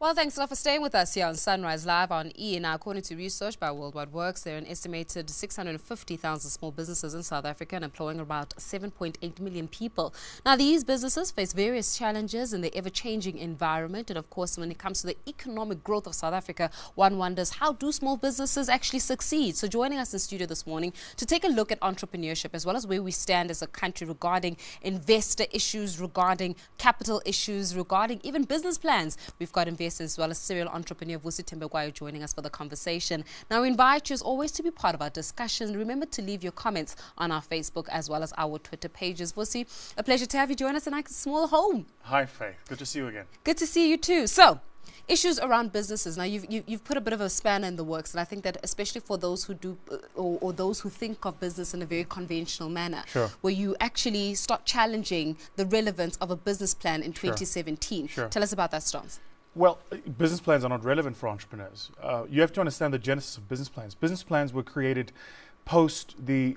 Well, thanks a lot for staying with us here on Sunrise Live on E! Now, according to research by Worldwide Works, there are an estimated 650,000 small businesses in South Africa and employing about 7.8 million people. Now, these businesses face various challenges in the ever-changing environment. And of course, when it comes to the economic growth of South Africa, one wonders, how do small businesses actually succeed? So joining us in studio this morning to take a look at entrepreneurship as well as where we stand as a country regarding investor issues, regarding capital issues, regarding even business plans. We've got investors as well as serial entrepreneur Vusi Thembekwayo joining us for the conversation. Now, we invite you as always to be part of our discussion. Remember to leave your comments on our Facebook as well as our Twitter pages. Vusi, a pleasure to have you join us in our small home. Hi, Faye. Good to see you again. Good to see you too. So, issues around businesses. Now, you've put a bit of a spanner in the works, and I think that especially for those who do or those who think of business in a very conventional manner, Sure. where you actually start challenging the relevance of a business plan in 2017. Sure. Tell us about that stance. Well, business plans are not relevant for entrepreneurs. You have to understand the genesis of business plans. Business plans were created post the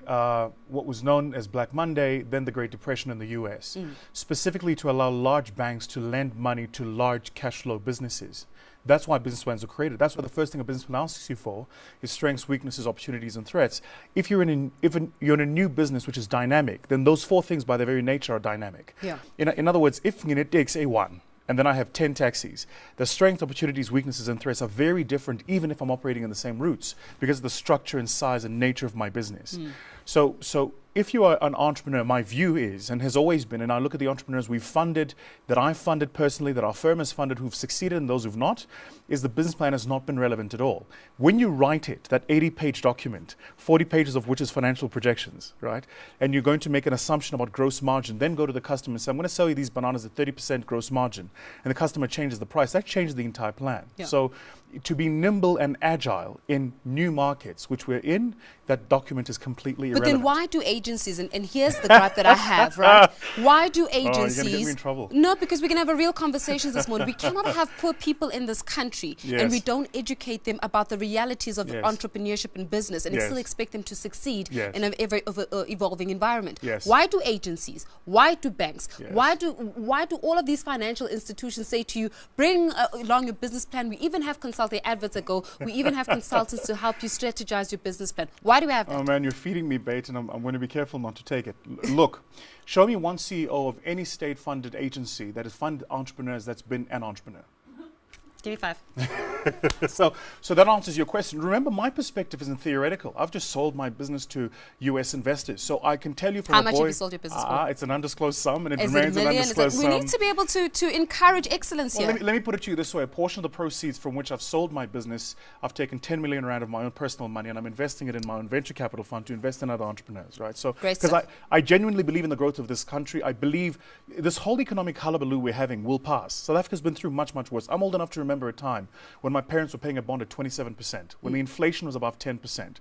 what was known as Black Monday, then the Great Depression in the US, specifically to allow large banks to lend money to large cash flow businesses. That's why business plans were created. That's why the first thing a business plan asks you for is strengths, weaknesses, opportunities, and threats. If you're in a new business which is dynamic, then those four things by their very nature are dynamic. Yeah. In other words, if it takes A1, and then I have 10 taxis, the strengths, opportunities, weaknesses, and threats are very different even if I'm operating in the same routes because of the structure and size and nature of my business. So if you are an entrepreneur, my view is, and has always been, and I look at the entrepreneurs we've funded, that I've funded personally, that our firm has funded, who've succeeded and those who've not, is the business plan has not been relevant at all. When you write it, that 80-page document, 40 pages of which is financial projections, right? And you're going to make an assumption about gross margin, then go to the customer and say, I'm going to sell you these bananas at 30% gross margin, and the customer changes the price. That changes the entire plan. Yeah. So to be nimble and agile in new markets, which we're in, that document is completely irrelevant. But then why do agencies, and here's the gripe that I have, right? Why do you're agencies... going to get me in trouble. No, because we can have a real conversation this morning. We cannot have poor people in this country and we don't educate them about the realities of entrepreneurship and business and still expect them to succeed in an ever-evolving environment. Why do agencies, why do banks, why do all of these financial institutions say to you, bring along your business plan? We even have consulting adverts that go, we even have consultants to help you strategize your business plan. Why do we have that? Oh man, you're feeding me bait and I'm going to be careful not to take it. Look, show me one CEO of any state-funded agency that has funded entrepreneurs that's been an entrepreneur. Give me 5. So that answers your question. Remember, my perspective isn't theoretical. I've just sold my business to US investors. So I can tell you from How much have you sold your business for? It's an undisclosed sum and it Is remains it a an million? undisclosed sum. We need to be able to encourage excellence here. Let me put it to you this way. A portion of the proceeds from which I've sold my business, I've taken 10 million rand of my own personal money and I'm investing it in my own venture capital fund to invest in other entrepreneurs, right? So, because I genuinely believe in the growth of this country. I believe this whole economic hullabaloo we're having will pass. South Africa's been through much, much worse. I'm old enough to remember a time when my parents were paying a bond at 27%, when the inflation was above 10%.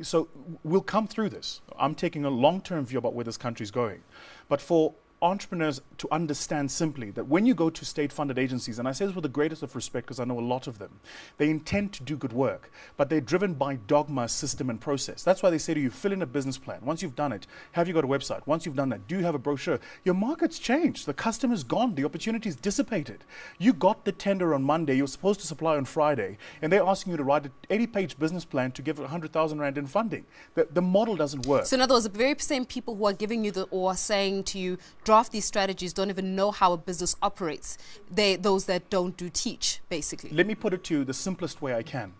So we'll come through this. I'm taking a long-term view about where this country's going. But for entrepreneurs to understand simply that when you go to state-funded agencies, and I say this with the greatest of respect because I know a lot of them, they intend to do good work, but they're driven by dogma, system, and process. That's why they say to you, fill in a business plan. Once you've done it, have you got a website? Once you've done that, do you have a brochure? Your market's changed. The customer's gone. The opportunity's dissipated. You got the tender on Monday. You're supposed to supply on Friday, and they're asking you to write an 80-page business plan to give 100,000 rand in funding. The model doesn't work. So in other words, the very same people who are giving you or saying to you, draft these strategies don't even know how a business operates. Those that don't do teach, basically. Let me put it to you the simplest way I can.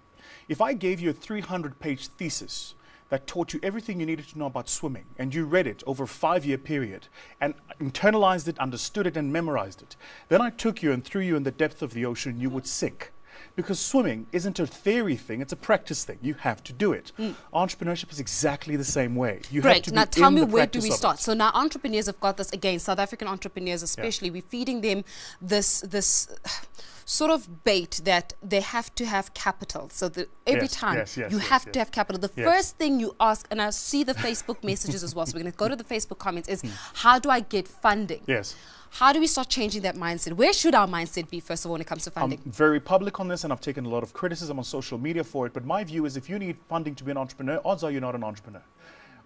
If I gave you a 300-page thesis that taught you everything you needed to know about swimming, and you read it over a 5-year period, and internalized it, understood it, and memorized it, then I took you and threw you in the depth of the ocean, you would sink. Because swimming isn't a theory thing, it's a practice thing. You have to do it. Entrepreneurship is exactly the same way. You have to be now tell in me, the where do practice we of start? it. So now entrepreneurs have got this, again, South African entrepreneurs especially, we're feeding them this sort of bait that they have to have capital. So that every time you have to have capital. The first thing you ask, and I see the Facebook messages as well, so we're going to go to the Facebook comments, is how do I get funding? How do we start changing that mindset? Where should our mindset be, first of all, when it comes to funding? I'm very public on this, and I've taken a lot of criticism on social media for it, but my view is if you need funding to be an entrepreneur, odds are you're not an entrepreneur.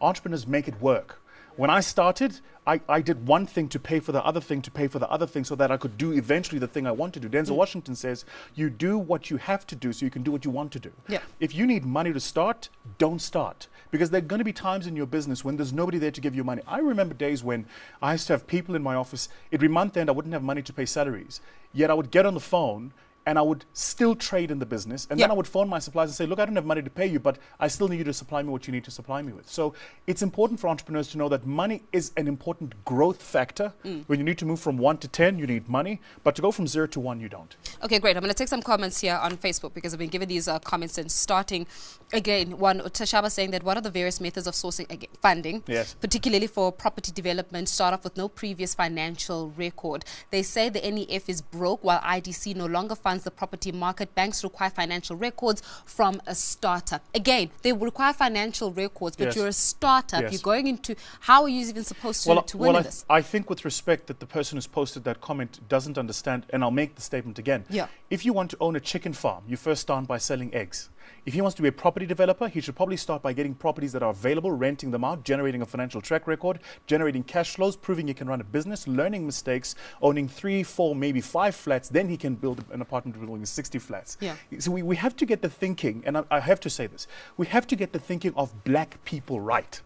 Entrepreneurs make it work. When I started, I did one thing to pay for the other thing, to pay for the other thing, so that I could do eventually the thing I want to do. Denzel Washington says, you do what you have to do so you can do what you want to do. Yeah. If you need money to start, don't start. Because there are going to be times in your business when there's nobody there to give you money. I remember days when I used to have people in my office. Every month end, I wouldn't have money to pay salaries. Yet I would get on the phone and I would still trade in the business. And then I would phone my suppliers and say, look, I don't have money to pay you, but I still need you to supply me what you need to supply me with. So it's important for entrepreneurs to know that money is an important growth factor. When you need to move from 1 to 10, you need money. But to go from 0 to 1, you don't. Okay, great. I'm going to take some comments here on Facebook because I've been given these comments and starting again. One, Tashaba saying that what are the various methods of sourcing funding, particularly for property development, start off with no previous financial record. They say the NEF is broke while IDC no longer funds the property market. Banks require financial records from a startup. Again, they require financial records, but you're a startup. You're going into, how are you even supposed to win this? I think with respect that the person who's posted that comment doesn't understand, and I'll make the statement again. If you want to own a chicken farm, you first start by selling eggs. If he wants to be a property developer, he should probably start by getting properties that are available, renting them out, generating a financial track record, generating cash flows, proving he can run a business, learning mistakes, owning 3, 4, maybe 5 flats. Then he can build an apartment building with 60 flats. So we have to get the thinking, and I have to say this, we have to get the thinking of black people right.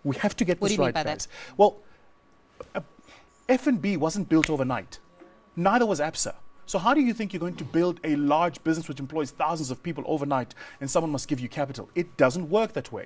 We have to get this right, guys. Well, F&B wasn't built overnight. Neither was ABSA. So how do you think you're going to build a large business which employs thousands of people overnight and someone must give you capital? It doesn't work that way.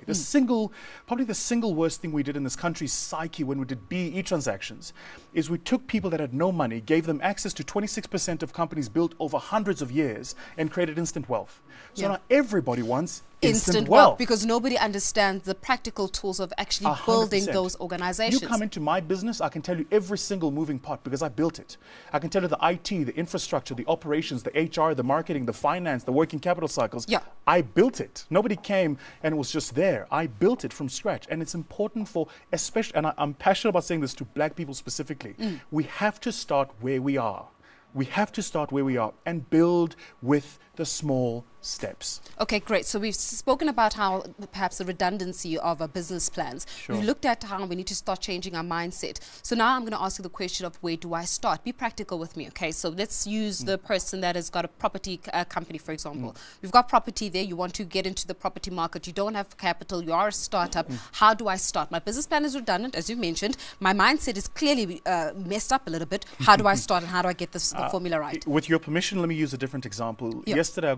Probably the single worst thing we did in this country's psyche when we did BE transactions is we took people that had no money, gave them access to 26% of companies built over hundreds of years and created instant wealth. So now everybody wants instant wealth because nobody understands the practical tools of actually 100%. Building those organizations. You come into my business, I can tell you every single moving part because I built it. I can tell you the IT, the infrastructure, the operations, the HR, the marketing, the finance, the working capital cycles. I built it. Nobody came and it was just there. I built it from scratch. And it's important for, especially, and I'm passionate about saying this to black people specifically, we have to start where we are. We have to start where we are and build with the small steps. Okay, great. So we've spoken about how perhaps the redundancy of our business plans. We've looked at how we need to start changing our mindset. So now I'm going to ask you the question of where do I start? Be practical with me, okay? So let's use the person that has got a property company, for example. We've got property there. You want to get into the property market. You don't have capital. You are a startup. How do I start? My business plan is redundant, as you mentioned. My mindset is clearly messed up a little bit. How do I start and how do I get the formula right? With your permission, let me use a different example. Yesterday,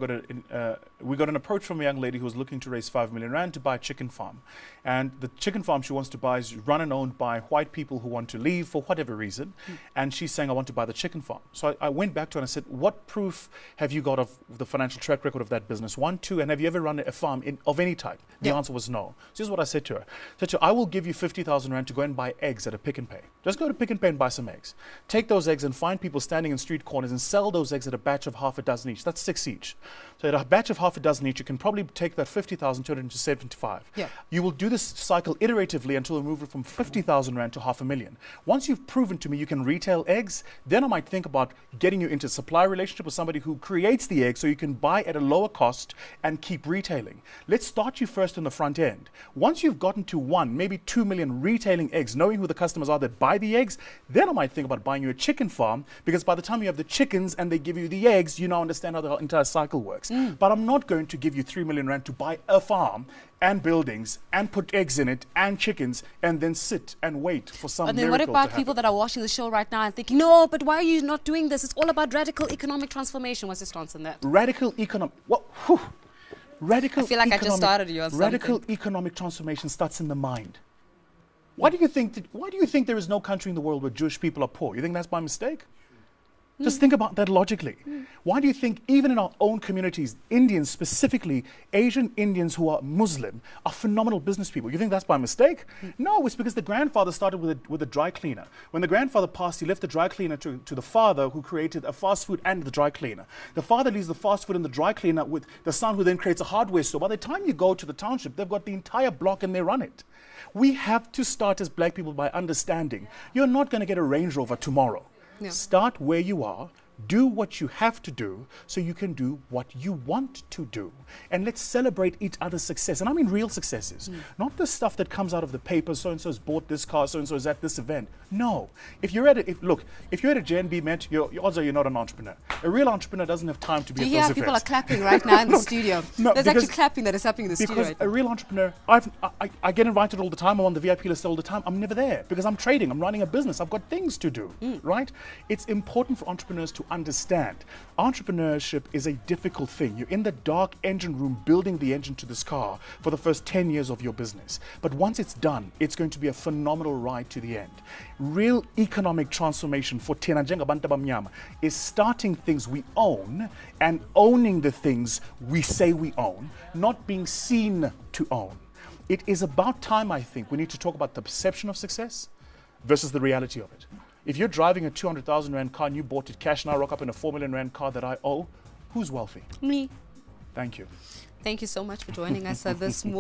we got an approach from a young lady who was looking to raise 5 million rand to buy a chicken farm. And the chicken farm she wants to buy is run and owned by white people who want to leave for whatever reason. And she's saying, I want to buy the chicken farm. So I went back to her and I said, what proof have you got of the financial track record of that business? 1, 2, and have you ever run a farm of any type? The answer was no. So this is what I said to her. I said to her, I will give you 50,000 rand to go and buy eggs at a Pick n Pay. Just go to Pick n Pay and buy some eggs. Take those eggs and find people standing in street corners and sell those eggs at a batch of half a dozen each. That's 6 each. So at a batch of half a dozen each, you can probably take that 50,000, turn it into 75. You will do this cycle iteratively until you move it from 50,000 rand to 500,000. Once you've proven to me you can retail eggs, then I might think about getting you into a supply relationship with somebody who creates the eggs so you can buy at a lower cost and keep retailing. Let's start you first on the front end. Once you've gotten to 1, maybe 2 million retailing eggs, knowing who the customers are that buy the eggs, then I might think about buying you a chicken farm, because by the time you have the chickens and they give you the eggs, you now understand how the entire cycle works. But I'm not going to give you 3 million rand to buy a farm and buildings and put eggs in it and chickens and then sit and wait for some miracle to happen. And then what about people that are watching the show right now and thinking, no, but why are you not doing this? It's all about radical economic transformation. What's your stance on that? Radical economic... Radical I feel like I just started you on something. Radical economic transformation starts in the mind. Why do you think there is no country in the world where Jewish people are poor? You think that's by mistake? Just think about that logically. Why do you think even in our own communities, Indians specifically, Asian Indians who are Muslim, are phenomenal business people? You think that's by mistake? No, it's because the grandfather started with a dry cleaner. When the grandfather passed, he left the dry cleaner to the father, who created a fast food and the dry cleaner. The father leaves the fast food and the dry cleaner with the son, who then creates a hardware store. By the time you go to the township, they've got the entire block and they run it. We have to start as black people by understanding you're not going to get a Range Rover tomorrow. Start where you are, Do what you have to do so you can do what you want to do. And let's celebrate each other's success. And I mean real successes. Not the stuff that comes out of the paper, so-and-so's bought this car, so-and-so's at this event. No. If you're at a JNB Met, odds are you're not an entrepreneur. A real entrepreneur doesn't have time to be at those events. Do you hear people are clapping right now in the studio? No, there's actually clapping that is happening in the studio right now. Because a real entrepreneur, I get invited all the time. I'm on the VIP list all the time. I'm never there because I'm trading. I'm running a business. I've got things to do, right? It's important for entrepreneurs to understand entrepreneurship is a difficult thing. You're in the dark engine room building the engine to this car for the first 10 years of your business. But once it's done, it's going to be a phenomenal ride to the end. Real economic transformation for Thina njengabantu abamnyama is starting things we own and owning the things we say we own, not being seen to own. It is about time, I think, we need to talk about the perception of success versus the reality of it. If you're driving a 200,000 Rand car and you bought it cash and I rock up in a 4 million Rand car that I owe, who's wealthy? Me. Thank you. Thank you so much for joining us this morning.